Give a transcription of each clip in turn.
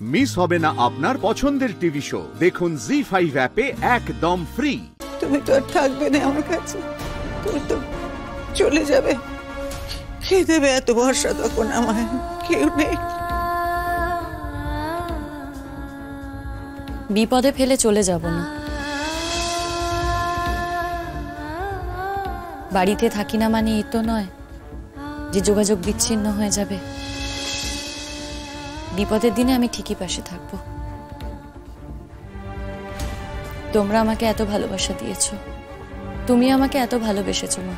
Miss হবে না আপনার পছন্দের টিভি শো। দেখুন জি5 অ্যাপে একদম ফ্রি। তুমি তো আর থাকবে না আমার কাছে, তুমি তো চলে যাবে। কে দেবে এত ভরসা তখন? আমায় কেউ নেই। বিপদে ফেলে চলে যাব না। বাড়িতে থাকি না মানে এই তো নয় যে যোগাযোগ বিচ্ছিন্ন হয়ে যাবে। বিপদের দিনে আমি ঠিকই পাশে থাকবো। তোমরা আমাকে এত ভালোবাসা দিয়েছ, তুমি আমাকে এত ভালোবেসেছো মা।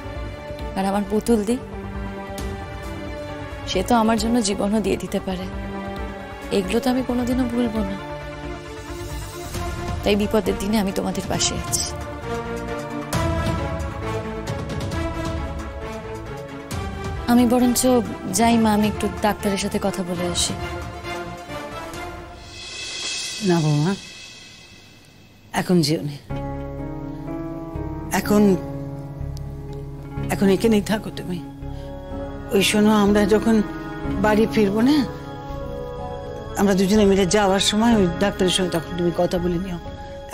আর আমার পুতুল দি, সে তো আমার জন্য জীবনও দিয়ে দিতে পারে। এগুলো তো আমি কোনোদিনও ভুলবো না। তাই বিপদের দিনে আমি তোমাদের পাশে আছি। আমি বরঞ্চ যাই মা, আমি একটু ডাক্তারের সাথে কথা বলে আসি। না বৌমা, এখন যেও না। এখন এখানেই থাকো তুমি। ওই শোনো, আমরা যখন বাড়ি ফিরবো না, আমরা দুজনে মিলে যাওয়ার সময় ওই ডাক্তারের সঙ্গে তখন তুমি কথা বলে নিও।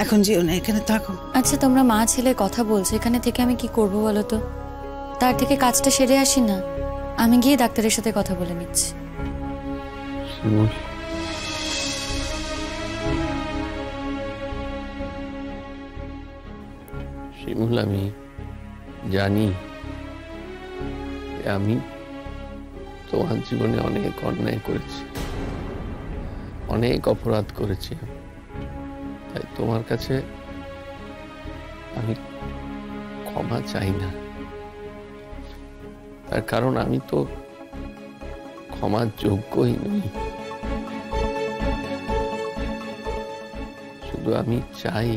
এখন যেও না, এখানে থাকো। আচ্ছা, তোমরা মা ছেলে কথা বলছো, এখানে থেকে আমি কি করবো বলো তো? তার থেকে কাজটা সেরে আসি না। আমি গিয়ে ডাক্তারের সাথে কথা বলে নিচ্ছি। শিমুল, আমি জানি আমি তোমার জীবনে অনেক অন্যায় করেছি, অনেক অপরাধ করেছি। তাই তোমার কাছে আমি ক্ষমা চাই না। তার কারণ আমি তো ক্ষমার যোগ্যই নই। শুধু আমি চাই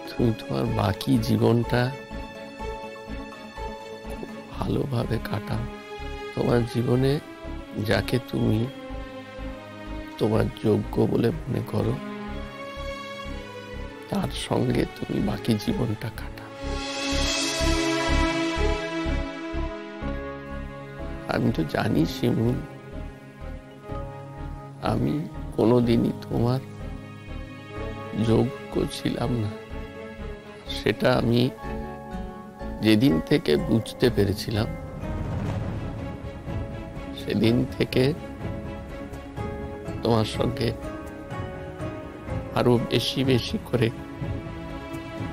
তুমি তোমার বাকি জীবনটা ভালোভাবে কাটাও। তোমার জীবনে যাকে তুমি তোমার যোগ্য বলে মনে করো, তার সঙ্গে তুমি বাকি জীবনটা কাটাও। আমি তো জানি শিমুল, আমি কোনোদিনই তোমার যোগ্য ছিলাম না। সেটা আমি যেদিন থেকে বুঝতে পেরেছিলাম, সেদিন থেকে তোমার সঙ্গে আরো বেশি বেশি করে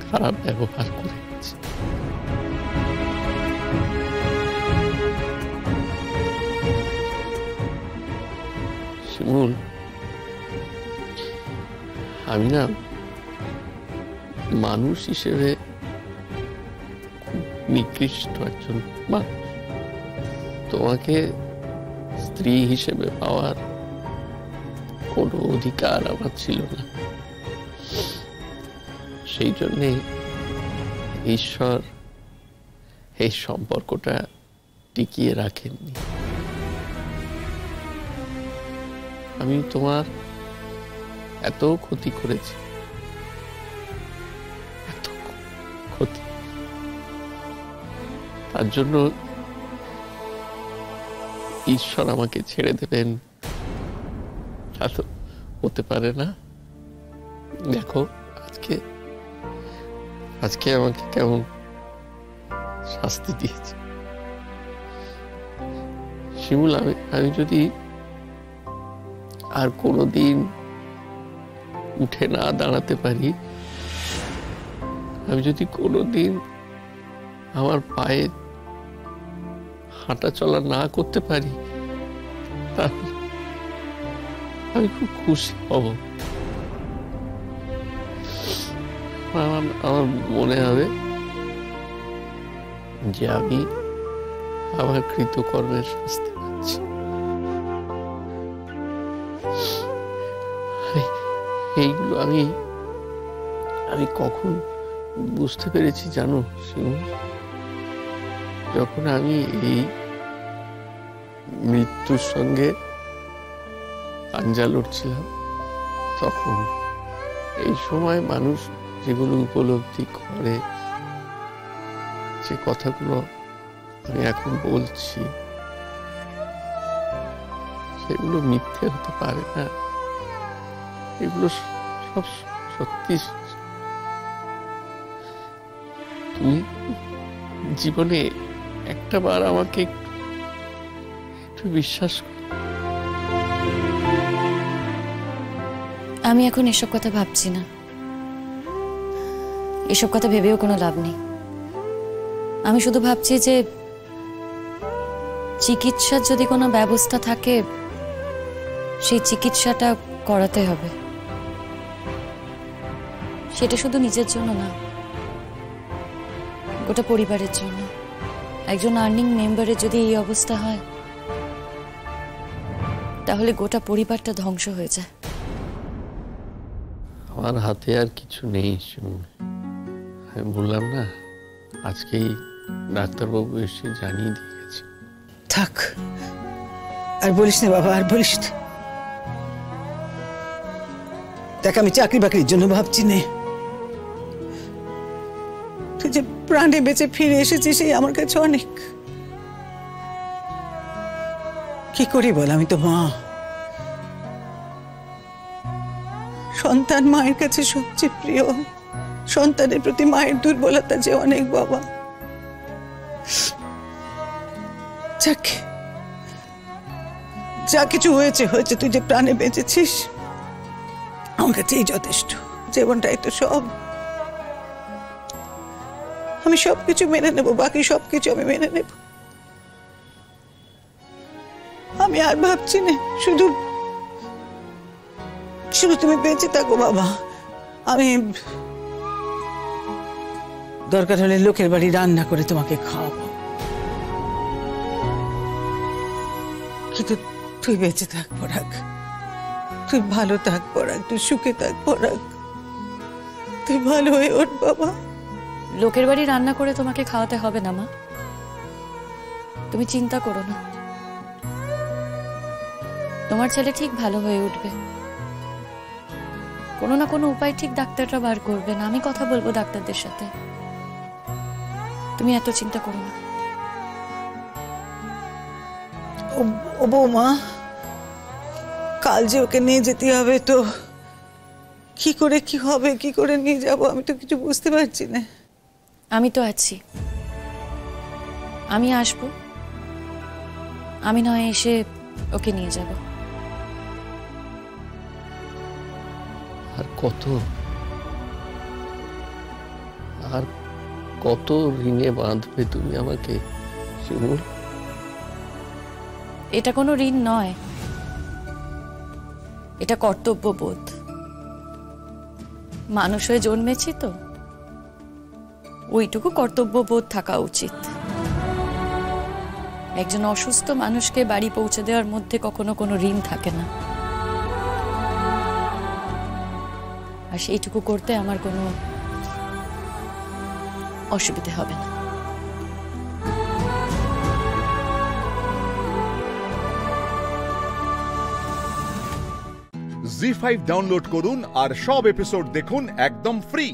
খারাপ ব্যবহার করেছি। শিমুল, আমি না মানুষ হিসেবে নিকৃষ্ট একজন মানুষ। তোমাকে স্ত্রী হিসেবে পাওয়ার কোনো অধিকার আমার ছিল না। সেই জন্যে ঈশ্বর এই সম্পর্কটা টিকিয়ে রাখেননি। আমি তোমার এত ক্ষতি করেছি, এত ক্ষতি। তার জন্য ঈশ্বর আমাকে ছেড়ে দেবেন তা তো হতে পারে না। দেখো, আজকে আমাকে কেমন শাস্তি দিয়েছে। শিমুল, আমি যদি আর কোনোদিন উঠে না দাঁড়াতে পারি, আমি যদি কোনোদিন আমার পায়ে হাঁটা চলা না করতে পারি, তাহলে আমি খুব খুশি হব। আমার মনে হবে যে আমি আমার কৃতকর্মের শাস্তি পাচ্ছি। এইগুলো আমি কখন বুঝতে পেরেছি জানো শিমুল? যখন আমি এই মৃত্যুর সঙ্গে পাঞ্জা লড়ছিলাম, তখন এই সময় মানুষ যেগুলো উপলব্ধি করে, যে কথাগুলো আমি এখন বলছি, সেগুলো মিথ্যে হতে পারে না, এগুলো সব সত্যি। তুমি জীবনে একটা বার আমাকে একটু বিশ্বাস করো। আমি এখন এসব কথা ভাবছি না, এসব কথা ভেবেও কোনো লাভ নেই। আমি শুধু ভাবছি যে চিকিৎসার যদি কোনো ব্যবস্থা থাকে সেই চিকিৎসাটা করাতে হবে। সেটা শুধু নিজের জন্য না, গোটা পরিবারের জন্য। একজন আর্নিং মেম্বারের যদি এই অবস্থা হয় তাহলে গোটা পরিবারটা ধ্বংস হয়ে যায়। আমার হাতে আর কিছু নেই। আমি বললাম না, আজকেই ডাক্তারবাবু এসে জানিয়ে দিয়ে গেছে। থাক, আর বলিস না বাবা, আর বলিস না। দেখ, আমি চাকরি বাকরির জন্য ভাবছি না। তুই যে প্রাণে বেঁচে ফিরে এসেছিস এই আমার কাছে অনেক। কি করি বল, আমি তো মা। সন্তান মায়ের কাছে সবচেয়ে প্রিয়। সন্তানের প্রতি মায়ের দুর্বলতা যে অনেক বাবা। যাক, যা কিছু হয়েছে হয়েছে, তুই যে প্রাণে বেঁচেছিস আমার কাছেই যথেষ্ট। জীবনটাই তো সব। আমি সবকিছু মেনে নেব, বাকি সবকিছু আমি মেনে নেব। আমি আর ভাবছি না, শুধু শুধু তুমি বেঁচে থাকো বাবা। আমি দরকার হলে লোকের বাড়ি রান্না করে তোমাকে খাওয়াবো, কিন্তু তুই বেঁচে থাক পরাগ, তুই ভালো থাক পরাগ, তুই সুখে থাক পরাগ, তুই ভালো হয়ে ওঠ বাবা। লোকের বাড়ি রান্না করে তোমাকে খাওয়াতে হবে না মা, তুমি চিন্তা করো না। তোমার ছেলে ঠিক ভালো হয়ে উঠবে, কোনো না কোনো উপায় ঠিক ডাক্তাররা বার করবে না। আমি কথা বলবো ডাক্তারদের সাথে, তুমি এত চিন্তা করো না। ও বৌমা, কাল যে ওকে নিয়ে যেতে হবে, তো কি করে কি হবে, কি করে নিয়ে যাব, আমি তো কিছু বুঝতে পারছি না। আমি তো আছি, আমি আসবো, আমি নয় এসে ওকে নিয়ে যাব। আর কত ঋণে বাঁধবে তুমি আমাকে শিমুল? এটা কোনো ঋণ নয়, এটা কর্তব্যবোধ। মানুষ হয়ে জন্মেছি তো, ওইটুকু কর্তব্যবোধ থাকা উচিত। একজন অসুস্থ মানুষকে বাড়ি পৌঁছে দেওয়ার মধ্যে কখনো কোনো ঋণ থাকে না, আর সেইটুকু করতে আমার কোনো অসুবিধে হবে না। জি5 ডাউনলোড করুন আর সব এপিসোড দেখুন একদম ফ্রি।